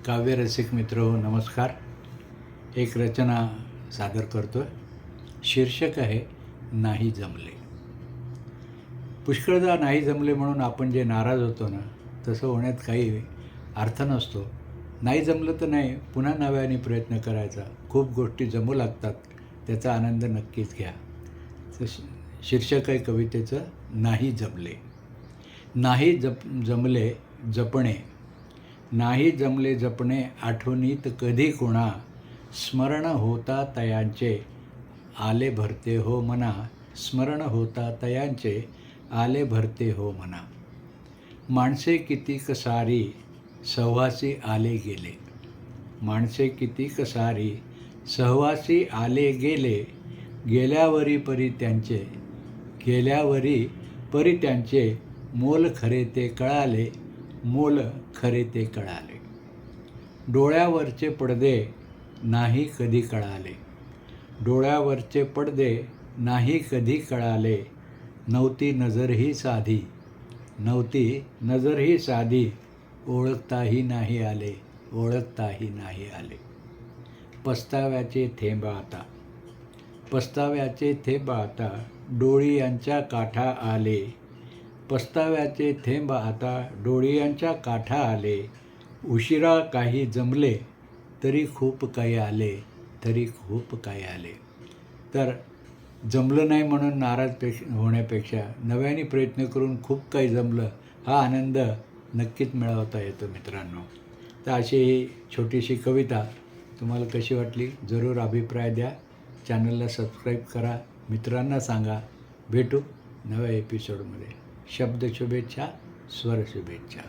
काव्यरसिक मित्र हो, नमस्कार. एक रचना सादर करतो आहे. शीर्षक आहे नाही जमले. पुष्कळदा नाही जमले म्हणून आपण जे नाराज होतो ना, तसं होण्यात काही अर्थ नसतो. नाही जमलं तर नाही, पुन्हा नव्याने प्रयत्न करायचा. खूप गोष्टी जमू लागतात, त्याचा आनंद नक्कीच घ्या. शीर्षक आहे कवितेचं, नाही जमले. नाही जमले जपणे, नाही जमले जपणे, आठवणीत कधी कुणा, स्मरण होता तयांचे आले भरते हो मना, स्मरण होता तयांचे आले भरते हो मना. माणसे कितीक सारी सहवासी आले गेले, माणसे कितीक सारी सहवासी आले गेले, गेल्यावरी परी त्यांचे, गेल्यावरी परी त्यांचे, मोल खरे ते कळाले, मोल खरे ते कळाले. डोळ्यावरचे पडदे नाही कधी कळाले, डोळ्यावरचे पडदे नाही कधी कळाले, नव्हती नजरही साधी, नव्हती नजरही साधी, ओळखताही नाही आले, ओळखताही नाही आले. पस्ताव्याचे थेंब आता, पस्ताव्याचे थेंब आता, डोळियांच्या काठा आले, पस्ताव्याचे थेंब आता डोळियांच्या काठा आले. उशिरा काही जमले तरी खूप काही आले, तरी खूप काही आले. तर जमलं नाही म्हणून नाराज होण्यापेक्षा नव्याने प्रयत्न करून खूप काही जमलं, हा आनंद नक्कीच मिळवता येतो मित्रांनो. तर अशी ही छोटीशी कविता तुम्हाला कशी वाटली जरूर अभिप्राय द्या. चॅनलला सबस्क्राईब करा, मित्रांना सांगा. भेटू नव्या एपिसोडमध्ये. शब्द शुभेच्छा, स्वर शुभेच्छा.